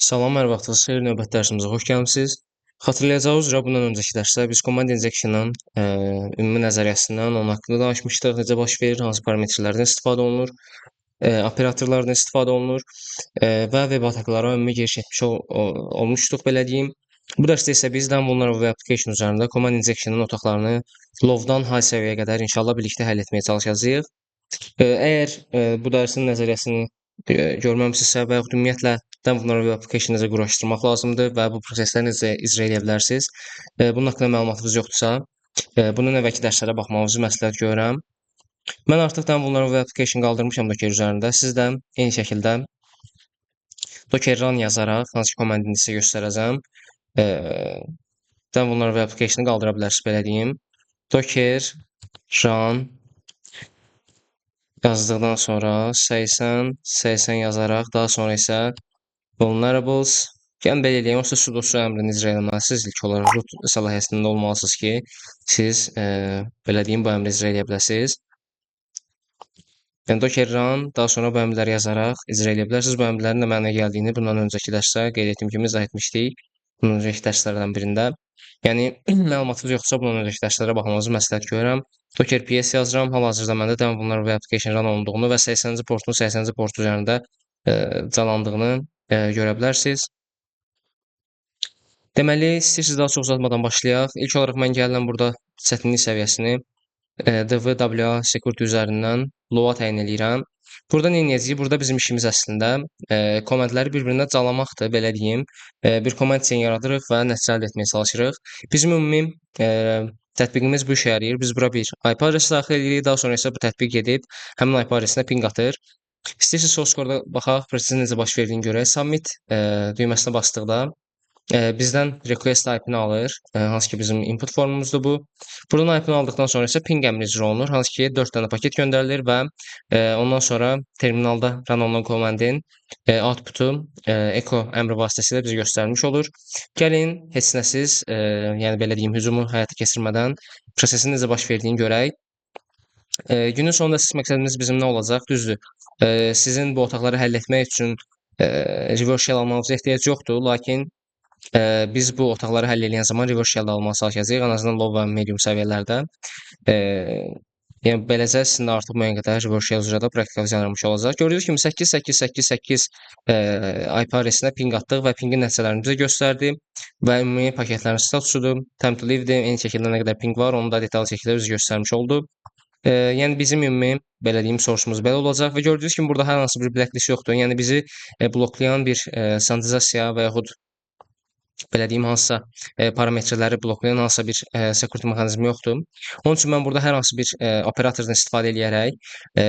Salam, hər vaxtınız xeyir. Növbəti dərsimizə xoş gəlmisiniz. Xatırlayacağınız üzrə bundan öncəki dərsdə biz command injection-ın ümumi nəzəriyyəsindən, onun haqqında danışmışdıq. Necə baş verir, hansı parametrlərdən istifadə olunur, operatorlardan istifadə olunur və web atalara ümumi giriş etmiş olmuşduq, belə deyim. Bu dərsdə isə biz Vulnerable Web Application üzərində command injection-ın otaqlarını low-dan high səviyyəyə qədər inşallah birlikdə həll etməyə çalışacağıq. Əgər bu dərsin nəzəriyyəsini görməmisinizsə və yaxud ümumiyyətlə Vulnerable Application necə quraşdırmaq lazımdır və bu prosesləri necə icra edə bilərsiniz, bunun haqqında məlumatınız yoxdursa, bunun əvvəlki dərslərə baxmağınızı məsləhət görürəm. Mən artıq Vulnerable Application qaldırmışam Docker üzərində. Siz də eyni şəkildə Docker run yazaraq, hansı ki komandini sizə göstərəcəm, Vulnerable Application-ı qaldıra bilərsiniz, belə deyim. Docker run yazdıqdan sonra 80 yazaraq, daha sonra isə vulnerables, yəni belə eləyəm, yoxsa sudoku əmrini icra etməlisiniz. İlk olaraq root səlahiyyətində olmalısınız ki, siz belə deyim, bu əmri icra edə biləsiniz. Yəni Docker run, daha sonra bu əmrləri yazaraq icra edə bilərsiniz. Bu əmrlərin nə mənə gəldiyini bundan öncəki dərsdə qeyd etdiyim kimi izah etmişdik. Bundan öncəki dərslərdən birində. Yəni məlumatınız yoxdursa, bundan öncəki dərslərə baxmanızı məsləhət görürəm. Docker PS yazıram. Hal-hazırda məndə Vulnerable Application run olunduğunu və 80-ci portun 80-ci port üzərində calandığını görə bilərsiniz. Deməli, istəyirsiniz daha çox uzatmadan başlayaq. İlk olaraq mən gəlirəm burada çətinlik səviyyəsini DVWA security üzərindən low-a təyin edirəm. Burada nə edəcəyik? Burada bizim işimiz əslində komandları bir-birinə calamaqdır, belə deyim. Bir komand chain yaradırıq və nəticə əldə etməyə çalışırıq. Bizim ümumi tətbiqimiz bu işə yarayır. Biz bura bir IP adresi daxil edirik, daha sonra isə bu tətbiq edib həmin IP adresinə ping atır. İstəyirsiniz source code-a baxaq, prosesin necə baş verdiyini görək. Submit düyməsinə basdıqda bizdən request IP-ni alır, hansı ki bizim input formumuzdur bu. Buradan IP-ni aldıqdan sonra isə ping əmri icra olunur, hansı ki 4 dənə paket göndərilir və ondan sonra terminalda run olunan komandin outputu echo əmri vasitəsilə bizə göstərmiş olur. Gəlin heç nəsiz, yəni belə deyim, hücumu həyata keçirmədən prosesin necə baş verdiyini görək. Günün sonunda əsas məqsədimiz bizim nə olacaq? Düzdür, sizin bu otaqları həll etmək üçün reverse shell almanıza ehtiyac yoxdur, lakin biz bu otaqları həll edən zaman reverse shell almağa çalışacağıq, ən azından low və medium səviyyələrdə. Yəni beləcə sizin artıq müəyyən qədər reverse shell üzrə də praktikal yaranmış olacaq. Gördüyünüz kimi 8888 IP adresinə ping atdıq və pingin nəticələrini bizə göstərdi və ümumi paketlərin statusudur, time to leave-dir, eyni şəkildə nə qədər ping var, onu da detallı şəkildə bizə göstərmiş oldu. Yəni bizim ümumi belə deyim source'umuz belə olacaq və gördüyünüz kimi burada hər hansı bir blacklist yoxdur. Yəni bizi bloklayan bir sanitizasiya və yaxud belə deyim hansısa parametrləri bloklayan hansısa bir security mexanizmi yoxdur. Onun üçün mən burada hər hansı bir operatordan istifadə edərək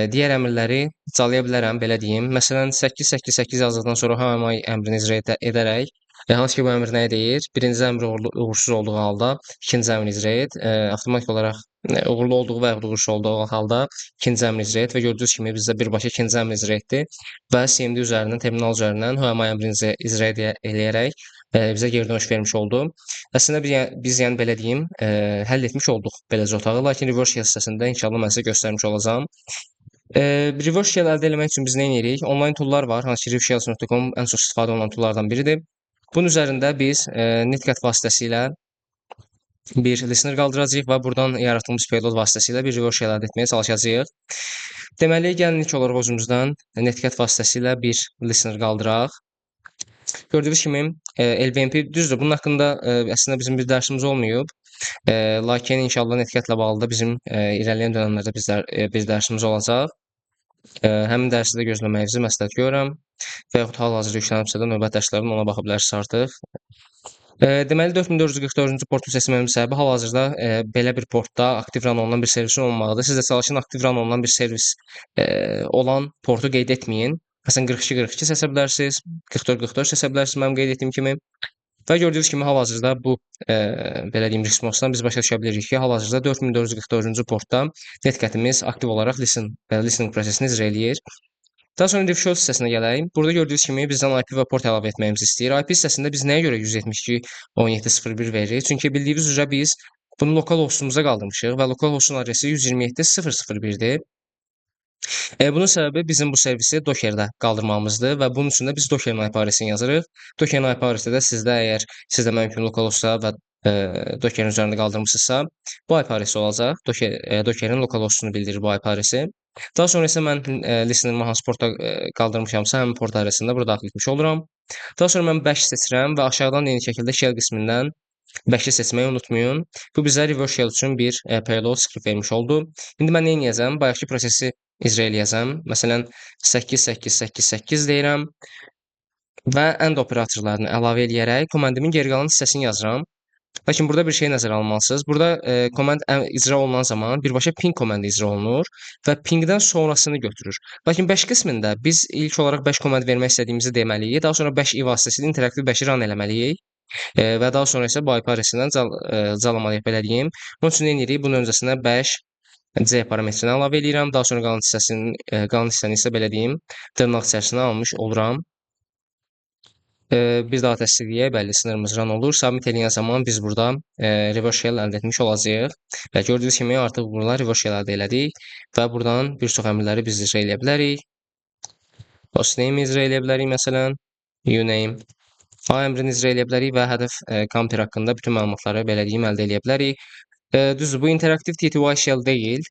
digər əmrləri calaya bilərəm, belə deyim. Məsələn 888 yazdıqdan sonra HMI əmrini icra edərək hansı ki bu əmr nə deyir? Birinci əmr uğursuz olduğu halda ikinci əmri icra et, avtomatik olaraq uğurlu olduğu və yaxud uğursuz olduğu halda ikinci əmri icra et və gördüyünüz kimi bizdə birbaşa ikinci əmri icra etdi və CMD üzərindən, terminal üzərindən HMI əmrini icra edərək bizə geri dönüş vermiş oldu. Əslində biz yəni belə deyim, həll etmiş olduq beləcə otağı, lakin reverse shell hissəsində inşallah mən sizə göstərmiş olacağam. Reverse shell əldə etmək üçün biz nə edirik? Online toollar var, hansı ki revershells.com ən çox istifadə olunan toollardan biridir. Bunun üzərində biz Netcat vasitəsilə bir listener qaldıracağıq və buradan yaratdığımız payload vasitəsilə bir reverse shell əldə etməyə çalışacağıq. Deməli, gəlin ilk olaraq özümüzdən Netcat vasitəsilə bir listener qaldıraq. Gördüyünüz kimi LVMP düzdür. Bunun haqqında əslində bizim bir dərsimiz olmayıb. Lakin inşallah Netcat ilə bağlı da bizim irəliləyən dönəmlərdə bir dərsimiz olacaq. Həmin dərsi də gözləməyinizi məsləhət görürəm və yaxud hal-hazırda yüklənibsə də növbət dərslərdən ona baxa bilərsiniz artıq. Deməli 4444-cü portun seçməmin səbəbi hal-hazırda belə bir portda aktiv run olunan bir servisin olmağıdır. Siz də çalışın aktiv run olunan bir servis olan portu qeyd etməyin. Məsələn 4242 seçə bilərsiniz, 4444 seçə bilərsiniz mənim qeyd etdiyim kimi. Və gördüyünüz kimi hal-hazırda bu belə deyim response-dan biz başa düşə bilirik ki, hal-hazırda 4444-cü portda Netcat-imiz aktiv olaraq listening prosesini icra eləyir. Daha sonra default hissəsinə gələyim. Burada gördüyünüz kimi bizdən IP və port əlavə etməyimizi istəyir. IP hissəsində biz nəyə görə 172.17.01 veririk? Çünki bildiyiniz üzrə biz bunu lokal hostumuza qaldırmışıq və lokal hostun adresi 127.001-dir. Bunun səbəbi bizim bu servisi Dockerdə qaldırmamızdır və bunun üçün də biz Dockerin IP adresini yazırıq. Dockerin IP adresi də sizdə mümkün lokalhostsa və Dockerin üzərində qaldırmısınızsa, bu IP adresi olacaq. Dockerin lokalhostunu bildirir bu IP adresi. Daha sonra isə mən listenerimi hansı porta qaldırmışamsa, həmin port adresini də burada daxil etmiş oluram. Daha sonra mən bash seçirəm və aşağıdan eyni şəkildə shell qismindən bash-i seçməyi unutmayın. Bu bizə reverse shell üçün bir payload script vermiş oldu. İndi mən nə edəcəm? Bayaqki prosesi icra eləyəcəm. Məsələn, 8888 deyirəm və end operatorlarını əlavə eləyərək komandimin geri qalan hissəsini yazıram. Lakin burada bir şey nəzərə almalısınız. Burada komand icra olunan zaman birbaşa ping komandı icra olunur və pingdən sonrasını götürür. Lakin bash qismində biz ilk olaraq bash komand vermək istədiyimizi deməliyik. Daha sonra bash i vasitəsilə interaktiv bash-i run eləməliyik. Və daha sonra isə bu IP adresindən calamalıyıq, belə deyim. Bunun üçün nə edirik? Bunun öncəsinə bash C parametrini əlavə edirəm. Daha sonra qalan hissəni isə belə deyim, dırnaq içərisinə almış oluram. Bir daha təsdiqləyək, bəli, sınırımız run olur. Submit eləyən zaman biz burada reverse shell əldə etmiş olacağıq. Və gördüyünüz kimi artıq burada reverse shell əldə elədik və buradan bir çox əmrləri biz icra eləyə bilərik. Hostname icra eləyə bilərik, məsələn, uname. A əmrini icra eləyə bilərik və hədəf counter haqqında bütün məlumatları belə deyim əldə eləyə bilərik. Düzdür, bu interaktiv TTY shell deyil.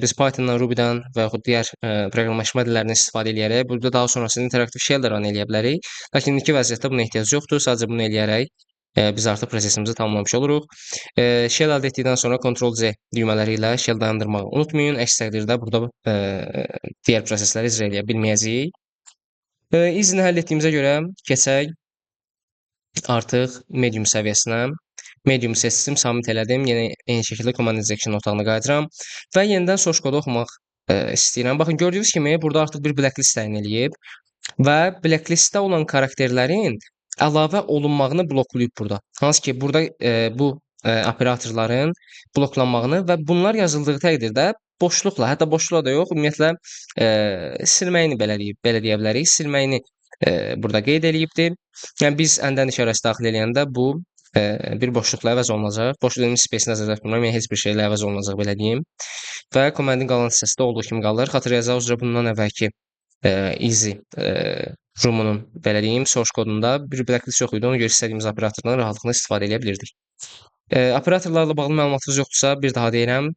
Biz Python-dan, Ruby-dən və yaxud digər proqramlaşma dillərindən istifadə edərək burada daha sonrasında interaktiv shell də run eləyə bilərik. Lakin indiki vəziyyətdə buna ehtiyac yoxdur. Sadəcə bunu eləyərək biz artıq prosesimizi tamamlamış oluruq. Shell əldə etdikdən sonra Ctrl-C düymələri ilə shell dayandırmağı unutmayın. Əks təqdirdə burada digər prosesləri icra eləyə bilməyəcəyik. İzini həll etdiyimizə görə keçək artıq medium səviyyəsinə. Medium seçdim, submit elədim. Yenə eyni şəkildə command injection otağına qayıdıram və yenidən source kodu oxumaq istəyirəm. Baxın, gördüyünüz kimi burada artıq bir blacklist təyin eləyib və blacklistdə olan karakterlərin əlavə olunmağını bloklayıb burada. Hansı ki, burada bu operatorların bloklanmağını və bunlar yazıldığı təqdirdə boşluqla, hətta boşluqla da yox, ümumiyyətlə silməyini belə deyə bilərik, silməyini burada qeyd eləyibdir. Yəni biz əndən işarəsi daxil eləyəndə bu bir boşluqla əvəz olunacaq. Boşluq dediğimiz space nəzərdə tutmuram, yəni heç bir şeylə əvəz olunacaq, belə deyim. Və komandin qalan hissəsi də olduğu kimi qalır. Xatırlayacağınız üzrə bundan əvvəlki easy rumunun belə deyim source kodunda bir blacklist yox idi. Ona görə istədiyimiz operatordan rahatlıqla istifadə edə bilirdik. Operatorlarla bağlı məlumatınız yoxdursa, bir daha deyirəm,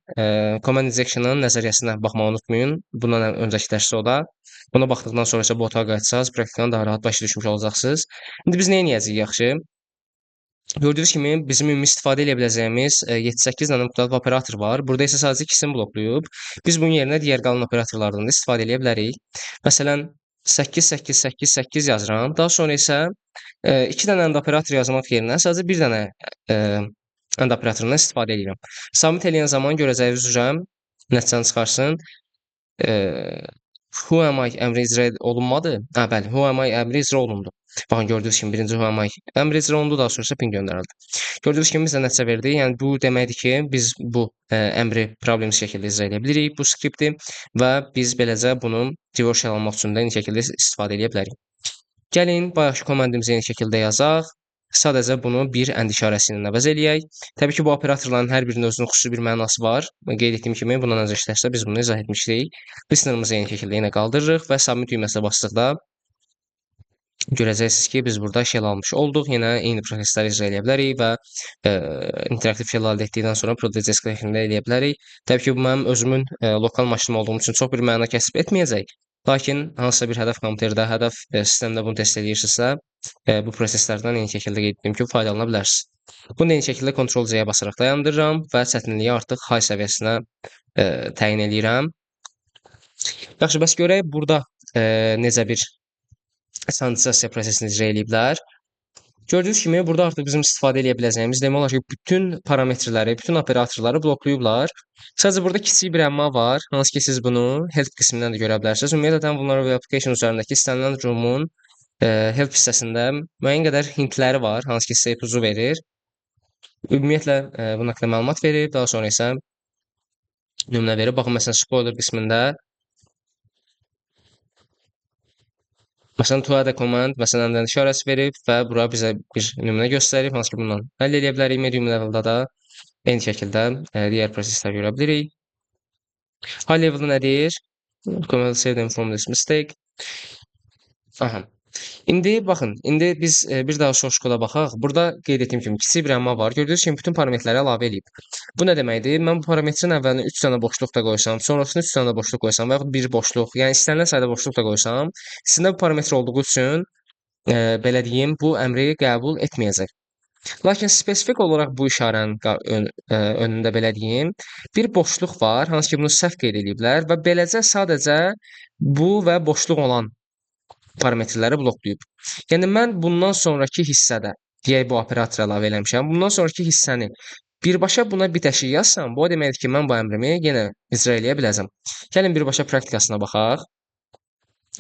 command injection-ın nəzəriyyəsinə baxmağı unutmayın. Bundan öncəki dərsdə o da. Buna baxdıqdan sonra isə bu otağa qayıtsaz, praktikdən daha rahat başa düşmüş olacaqsınız. İndi biz nə edəcəyik yaxşı? Gördüyünüz kimi bizim ümumi istifadə edə biləcəyimiz 7-8 dənə müxtəlif operator var. Burada isə sadəcə ikisini blokluyub. Biz bunun yerinə digər qalan operatorlardan da istifadə edə bilərik. Məsələn, 8888 yazıram. Daha sonra isə 2 dənə end operator yazmaq yerinə sadəcə bir dənə end operatorundan istifadə edirəm. Submit eləyən zaman görəcəyiniz üzrə nəticəni çıxarsın. Who am I əmri icra olunmadı. Bəli, who am I əmri icra olundu. Baxın, gördüyünüz kimi birinci who am I əmri icra olundu, daha sonra ping göndərildi. Gördüyünüz kimi bizə nəticə verdi. Yəni bu deməkdir ki, biz bu əmri problemsiz şəkildə icra edə bilirik, bu skripti və biz beləcə bunu reverse shell almaq üçün də eyni şəkildə istifadə edə bilərik. Gəlin, bayaqki komandimizi eyni şəkildə yazaq. Sadəcə bunu bir and işarəsi ilə əvəz eləyək. Təbii ki, bu operatorların hər birinin özünün xüsusi bir mənası var. Qeyd etdiyim kimi, bundan öncəki dərsdə biz bunu izah etmişdik. Listenerimizi eyni şəkildə yenə qaldırırıq və submit düyməsinə basdıqda görəcəksiniz ki, biz burada shell almış olduq. Yenə eyni prosesləri icra edə bilərik və interaktiv shell əldə etdikdən sonra protect şəklində eləyə bilərik. Təbii ki, bu mənim özümün lokal maşınım olduğum üçün çox bir məna kəsb etməyəcək. Lakin hansısa bir hədəf kompüterdə, hədəf sistemdə bunu test edirsinizsə, bu proseslərdən eyni şəkildə qeyd etdiyim kimi faydalana bilərsiniz. Bunu eyni şəkildə Ctrl-C-yə basaraq dayandırıram və çətinliyi artıq high səviyyəsinə təyin edirəm. Yaxşı, bəs görək burada necə bir sanitizasiya prosesini icra eləyiblər. Gördüyünüz kimi, burada artıq bizim istifadə edə biləcəyimiz demək olar ki, bütün parametrləri, bütün operatorları bloklayıblar. Sadəcə burada kiçik bir əmma var, hansı ki, siz bunu help qismindən də görə bilərsiniz. Ümumiyyətlə, bunlar web application üzərindəki istənilən rumun help hissəsində müəyyən qədər hintləri var, hansı ki, sizə ipucu verir. Ümumiyyətlə, bunun haqqında məlumat verir, daha sonra isə nümunə verir. Baxın, məsələn, spoiler qismində məsələn, to add a command, məsələn, əmrdən işarəsi verib və bura bizə bir nümunə göstərib, hansı ki, bundan həll edə bilərik. Medium level'da da eyni şəkildə digər proseslər görə bilirik. High level nədir? Recommend save them from this mistake. Aha. İndi baxın, indi biz bir daha source koda baxaq. Burada qeyd etdiyim kimi kiçik bir əmma var. Gördüyünüz kimi bütün parametrləri əlavə edib. Bu nə deməkdir? Mən bu parametrin əvvəlinə 3 dənə boşluq da qoysam, sonrasına 3 dənə də boşluq qoysam və yaxud bir boşluq, yəni istənilən sayda boşluq da qoysam, sizin bu parametr olduğu üçün belə deyim, bu əmri qəbul etməyəcək. Lakin spesifik olaraq bu işarənin önündə belə deyim, bir boşluq var, hansı ki bunu səhv qeyd ediblər və beləcə sadəcə bu və boşluq olan parametrləri bloklayıb. Yəni mən bundan sonrakı hissədə, deyək bu operatoru əlavə eləmişəm. Bundan sonrakı hissəni birbaşa buna bitəşik yazsam, bu o deməkdir ki, mən bu əmrimi yenə icra eləyə biləcəm. Gəlin birbaşa praktikasına baxaq.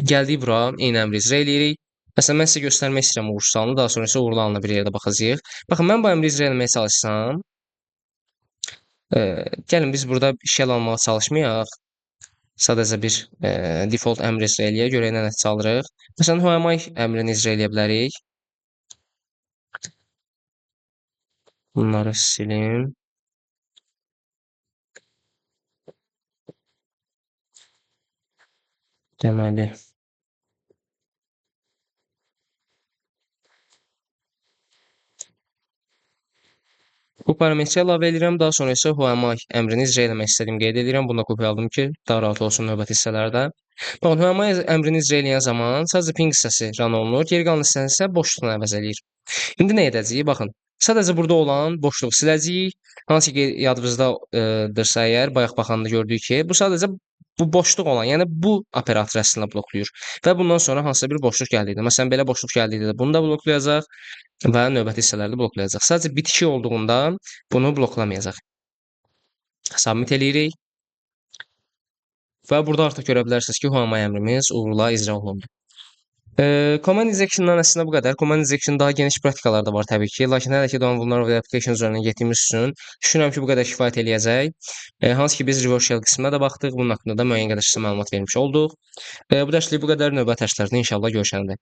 Gəldik bura, eyni əmri icra eləyirik. Məsələn, mən sizə göstərmək istəyirəm uğursuz halını, daha sonra isə uğurlu halına bir yerdə baxacağıq. Baxın, mən bu əmri icra eləməyə çalışsam, gəlin biz burada shell almağa çalışmayaq. Sadəcə bir default əmr icra eləyək, görək nə nəticə alırıq. Məsələn, who am I əmrini icra eləyə bilərik. Bunları silim. Deməli. Bu parametri əlavə edirəm. Daha sonra isə who am I əmrini icra eləmək istədiyimi qeyd edirəm. Bunu da kopyaladım ki, daha rahat olsun növbəti hissələrdə. Baxın, who am I əmrini icra eləyən zaman sadəcə ping hissəsi run olunur. Geri qalan hissəni isə boşluqla əvəz eləyir. İndi nə edəcəyik? Baxın, sadəcə burada olan boşluğu siləcəyik. Hansı ki, yadınızdadırsa əgər, bayaq baxanda gördük ki, bu sadəcə bu boşluq olan, yəni bu operatoru əslində bloklayır. Və bundan sonra hansısa bir boşluq gəldikdə, məsələn, belə boşluq gəldikdə bunu da bloklayacaq və növbəti hissələrdə bloklayacaq. Sadəcə bitişik olduğunda bunu bloklamayacaq. Submit eləyirik. Və burada artıq görə bilərsiniz ki, who am I əmrimiz uğurla icra olundu. Command injection-dan əslində bu qədər. Command injection daha geniş praktikalar da var təbii ki. Lakin hələ ki Down Vulnerable Application üzərindən getdiyimiz üçün düşünürəm ki, bu qədər kifayət eləyəcək. Hansı ki biz reverse shell qisminə də baxdıq. Bunun haqqında da müəyyən qədər sizə məlumat vermiş olduq. Bu dərslik bu qədər. Növbəti dərslərdə inşallah görüşəndə.